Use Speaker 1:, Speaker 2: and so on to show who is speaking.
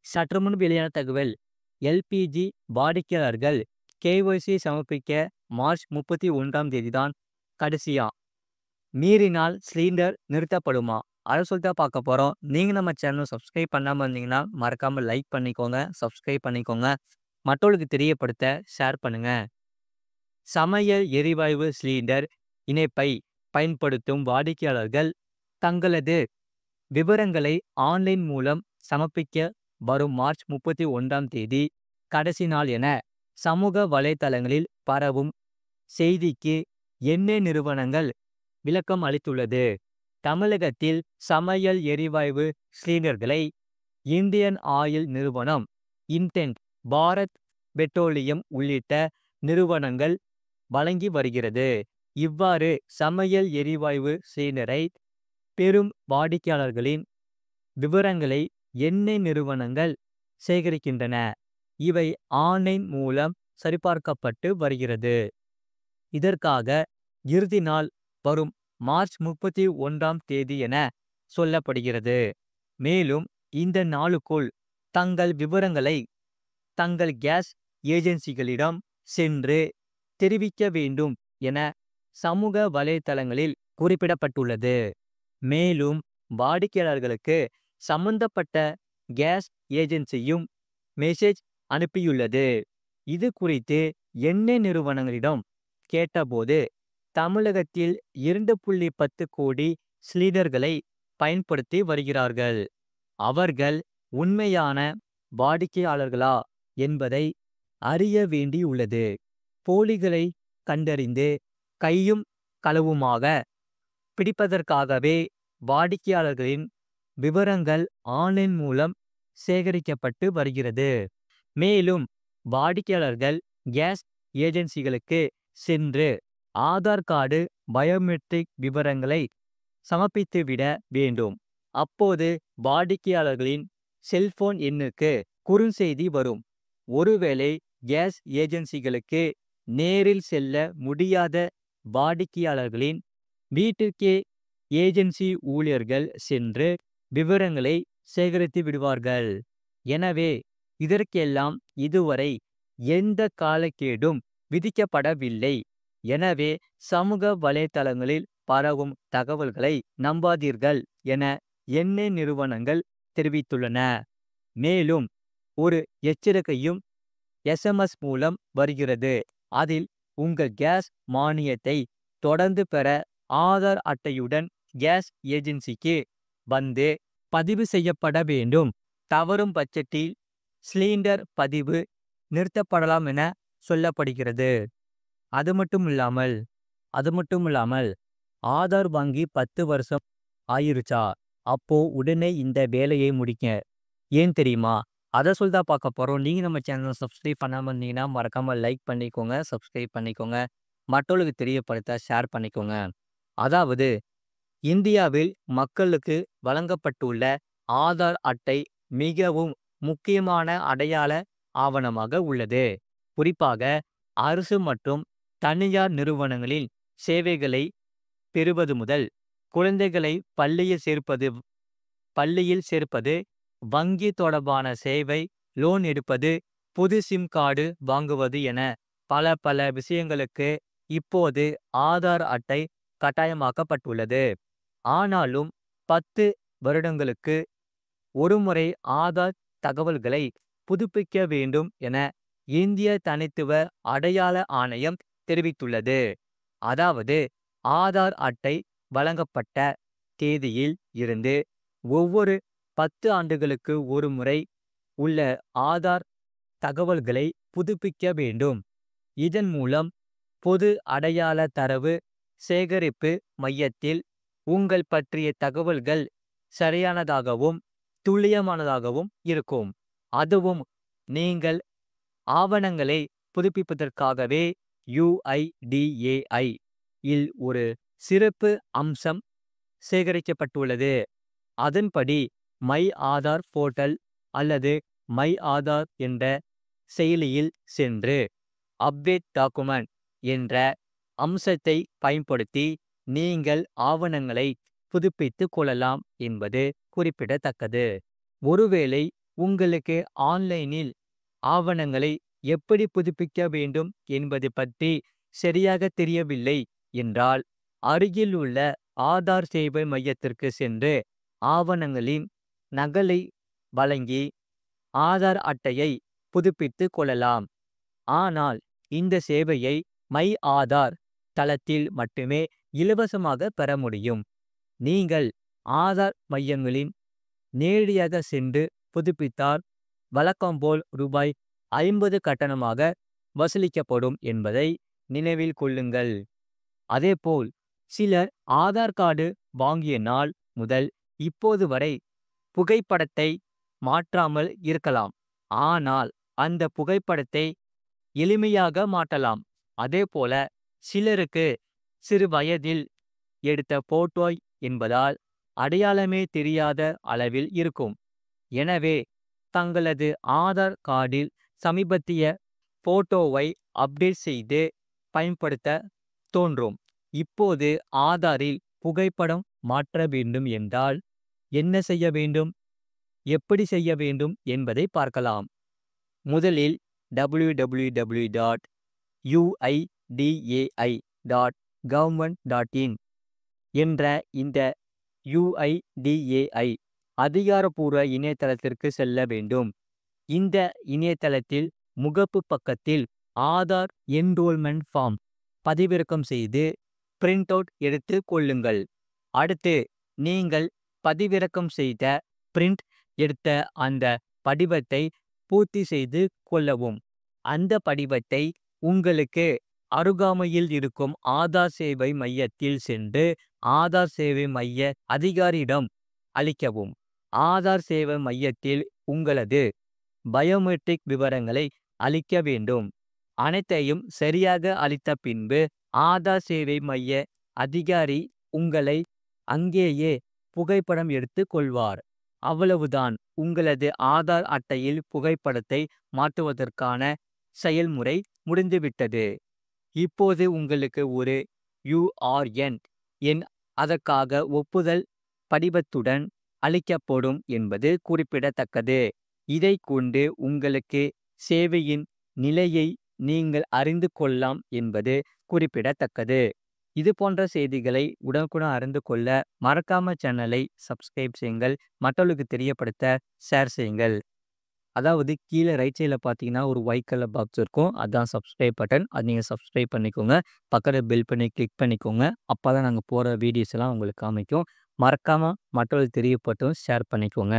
Speaker 1: சற்றுமுன் வெளியான தகவல். எல்பிஜி வாடிக்கையாளர்கள் கேஒய்சி சமர்ப்பிக்க மார்ச் 31ஆம் தேதி தான் கடைசியா. மீறினால் சிலிண்டர் நிறுத்தப்படுமா? அதை சொல்லி தான் பார்க்க போறோம். நீங்க நம்ம சேனல் சப்ஸ்கிரைப் பண்ணாம இருந்தீங்கன்னா மறக்காம லைக் பண்ணிக்கோங்க, சப்ஸ்கிரைப் பண்ணிக்கோங்க. மற்றவர்களுக்கு தெரியப்படுத்த ஷேர் பண்ணுங்க. சமையல் எரிவாயு சிலிண்டர் இணைப்பை பயன்படுத்தும் வாடிக்கையாளர்கள் தங்களது விவரங்களை ஆன்லைன் மூலம் சமர்ப்பிக்க வரும் மார்ச் 31ஆம் தேதி கடைசி நாள் என சமூக வலைதளங்களில் பரவும் செய்திக்கு எண்ணெய் நிறுவனங்கள் விளக்கம் அளித்துள்ளது. தமிழகத்தில் சமையல் எரிவாயு சிலிண்டர்களை இந்தியன் ஆயில் நிறுவனம், இண்டென், பாரத் பெட்ரோலியம் உள்ளிட்ட நிறுவனங்கள் வழங்கி வருகிறது. இவ்வாறு சமையல் எரிவாயு சிலிண்டரை பெரும் வாடிக்கையாளர்களின் விவரங்களை எண்ணெய் நிறுவனங்கள் சேகரிக்கின்றன. இவை ஆன்லைன் மூலம் சரிபார்க்கப்பட்டு வருகிறது. இதற்காக இறுதி நாள் வரும் மார்ச் 31ஆம் தேதி என சொல்லப்படுகிறது. மேலும் இந்த நாளுக்குள் தங்கள் விவரங்களை தங்கள் கேஸ் ஏஜென்சிகளிடம் சென்று தெரிவிக்க வேண்டும் என சமூக வலைதளங்களில் குறிப்பிடப்பட்டுள்ளது. மேலும் வாடிக்கையாளர்களுக்கு சம்பந்தப்பட்ட கேஸ் ஏஜென்சியும் மெசேஜ் அனுப்பியுள்ளது. இது குறித்து எண்ணெய் நிறுவனங்களிடம் கேட்டபோது தமிழகத்தில் 2.10 கோடி சிலிண்டர்களை பயன்படுத்தி வருகிறார்கள். அவர்கள் உண்மையான வாடிக்கையாளர்களா என்பதை அறிய வேண்டியுள்ளது. போலிகளை கண்டறிந்து கையும் களவுமாக பிடிப்பதற்காகவே வாடிக்கையாளர்களின் விவரங்கள் ஆன்லைன் மூலம் சேகரிக்கப்பட்டு வருகிறது. மேலும் வாடிக்கையாளர்கள் கேஸ் ஏஜென்சிகளுக்கு சென்று ஆதார் கார்டு, பயோமெட்ரிக் விவரங்களை சமர்ப்பித்துவிட வேண்டும். அப்போது வாடிக்கையாளர்களின் செல்போன் எண்ணுக்கு குறுஞ்செய்தி வரும். ஒருவேளை கேஸ் ஏஜென்சிகளுக்கு நேரில் செல்ல முடியாத வாடிக்கையாளர்களின் வீட்டிற்கே ஏஜென்சி ஊழியர்கள் சென்று விவரங்களை சேகரித்து விடுவார்கள். எனவே இதற்கெல்லாம் இதுவரை எந்த காலக்கெடும் விதிக்கப்படவில்லை. எனவே சமூக வலைதளங்களில் பரவும் தகவல்களை நம்பாதீர்கள் என எண்ணெய் நிறுவனங்கள் தெரிவித்துள்ளன. மேலும் ஒரு எச்சரிக்கையும் SMS மூலம் வருகிறது. அதில் உங்கள் கேஸ் மானியத்தை தொடர்ந்து பெற ஆதார் அட்டையுடன் கேஸ் ஏஜென்சிக்கு வந்து பதிவு செய்யப்பட வேண்டும். தவறும் பட்சத்தில் சிலிண்டர் பதிவு நிறுத்தப்படலாம் என சொல்லப்படுகிறது. அது மட்டும் இல்லாமல் ஆதார் வாங்கி 10 வருஷம் ஆயிருச்சா? அப்போ உடனே இந்த வேலையை முடிக்க. ஏன் தெரியுமா? அதை சொல்லி தான் பார்க்க போறோம். நீங்க நம்ம சேனலை சப்ஸ்கிரைப் பண்ணாம இருந்தீங்கன்னா மறக்காம லைக் பண்ணிக்கோங்க, சப்ஸ்கிரைப் பண்ணிக்கோங்க. மற்றவர்களுக்கு தெரியப்படுத்த ஷேர் பண்ணிக்கோங்க. அதாவது இந்தியாவில் மக்களுக்கு வழங்கப்பட்டுள்ள ஆதார் அட்டை மிகவும் முக்கியமான அடையாள ஆவணமாக உள்ளது. குறிப்பாக அரசு மற்றும் தனியார் நிறுவனங்களின் சேவைகளை பெறுவது முதல் குழந்தைகளை பள்ளியில் சேர்ப்பது, வங்கி தொடர்பான சேவை, லோன் எடுப்பது, புது சிம் கார்டு வாங்குவது என பல விஷயங்களுக்கு இப்போது ஆதார் அட்டை கட்டாயமாக்கப்பட்டுள்ளது. ஆனாலும் 10 வருடங்களுக்கு ஒருமுறை ஆதார் தகவல்களை புதுப்பிக்க வேண்டும் என இந்திய தனித்துவ அடையாள ஆணையம் தெரிவித்துள்ளது. அதாவது ஆதார் அட்டை வழங்கப்பட்ட தேதியில் இருந்து ஒவ்வொரு 10 ஆண்டுகளுக்கு ஒருமுறை உள்ள ஆதார் தகவல்களை புதுப்பிக்க வேண்டும். இதன் மூலம் பொது அடையாள தரவு சேகரிப்பு மையத்தில் உங்கள் பற்றிய தகவல்கள் சரியானதாகவும் துல்லியமானதாகவும் இருக்கும். அதுவும் நீங்கள் ஆவணங்களை புதுப்பிப்பதற்காகவே UIDAI இல் ஒரு சிறப்பு அம்சம் சேகரிக்கப்பட்டுள்ளது. அதன்படி மை ஆதார் போர்ட்டல் அல்லது மை ஆதார் என்ற செயலியில் சென்று அப்டேட் டாக்குமெண்ட் என்ற அம்சத்தை பயன்படுத்தி நீங்கள் ஆவணங்களை புதுப்பித்துக் கொள்ளலாம் என்பது குறிப்பிடத்தக்கது. ஒருவேளை உங்களுக்கு ஆன்லைனில் ஆவணங்களை எப்படி புதுப்பிக்க வேண்டும் என்பது பற்றி சரியாக தெரியவில்லை என்றால், அருகில் உள்ள ஆதார் சேவை மையத்திற்கு சென்று ஆவணங்களின் நகலை வழங்கி ஆதார் அட்டையை புதுப்பித்துக் கொள்ளலாம். ஆனால் இந்த சேவையை மை ஆதார் தளத்தில் மட்டுமே இலவசமாக பெற முடியும். நீங்கள் ஆதார் மையங்களின் நேரடியாக சென்று புதுப்பித்தால் வழக்கம்போல் ரூபாய் 50 கட்டணமாக வசூலிக்கப்படும் என்பதை நினைவில் கொள்ளுங்கள். அதேபோல் சிலர் ஆதார் கார்டு வாங்கிய நாள் முதல் இப்போது வரை புகைப்படத்தை மாற்றாமல் இருக்கலாம். ஆனால் அந்த புகைப்படத்தை எளிமையாக மாற்றலாம். அதேபோல சிலருக்கு சிறு வயதில் எடுத்த போட்டோ என்பதால் அடையாளமே தெரியாத அளவில் இருக்கும். எனவே தங்களது ஆதார் கார்டில் சமீபத்திய போட்டோவை அப்டேட் செய்து பயன்படுத்த தோன்றும். இப்போது ஆதாரில் புகைப்படம் மாற்ற வேண்டும் என்றால் என்ன செய்ய வேண்டும், எப்படி செய்ய வேண்டும் என்பதை பார்க்கலாம். முதலில் www.uidai.government.in என்ற இந்த UIDAI அதிகாரப்பூர்வ இணையதளத்திற்கு செல்ல வேண்டும். இந்த இணையதளத்தில் முகப்பு பக்கத்தில் ஆதார் என்ரோல்மெண்ட் ஃபார்ம் பதிவிறக்கம் செய்து பிரிண்ட் அவுட் எடுத்து கொள்ளுங்கள். அடுத்து நீங்கள் பதிவிறக்கம் செய்த பிரிண்ட் எடுத்த அந்த படிவத்தை பூர்த்தி செய்து கொள்ளவும். அந்த படிவத்தை உங்களுக்கு அருகாமையில் இருக்கும் ஆதார் சேவை மையத்தில் சென்று ஆதார் சேவை மைய அதிகாரியிடம் அளிக்கவும். ஆதார் சேவை மையத்தில் உங்களது பயோமெட்ரிக் விவரங்களை அளிக்க வேண்டும். அனைத்தையும் சரியாக அளித்த பின்பு ஆதார் சேவை மைய அதிகாரி உங்களை அங்கேயே புகைப்படம் எடுத்து கொள்வார். அவ்வளவுதான், உங்களது ஆதார் அட்டையில் புகைப்படத்தை மாற்றுவதற்கான செயல்முறை முடிந்துவிட்டது. இப்போது உங்களுக்கு ஒரு URN எண் அதற்காக ஒப்புதல் படிவத்துடன் அளிக்கப்படும் என்பது குறிப்பிடத்தக்கது. இதை கொண்டு உங்களுக்கு சேவையின் நிலையை நீங்கள் அறிந்து கொள்ளலாம் என்பது குறிப்பிடத்தக்கது. இது போன்ற செய்திகளை உடனுக்குடன் அறிந்து கொள்ள மறக்காம சேனலை சப்ஸ்கிரைப் செய்யுங்கள். மற்றவர்களுக்கு தெரியப்படுத்த ஷேர் செய்யுங்கள். அதாவது கீழே ரைட் சைடில் பார்த்தீங்கன்னா ஒரு ஒயிட் கலர் பாக்ஸ் இருக்கும். அதான் சப்ஸ்கிரைப் பட்டன். அது நீங்கள் சப்ஸ்கிரைப் பண்ணிக்கோங்க. பக்கத்தில் பெல் பண்ணி கிளிக் பண்ணிக்கோங்க. அப்போ தான் நாங்கள் போகிற வீடியோஸ் எல்லாம் உங்களுக்கு காமிக்கும். மறக்காமல் மற்றவர்களுக்கு தெரியப்பட்டும் ஷேர் பண்ணிக்கோங்க.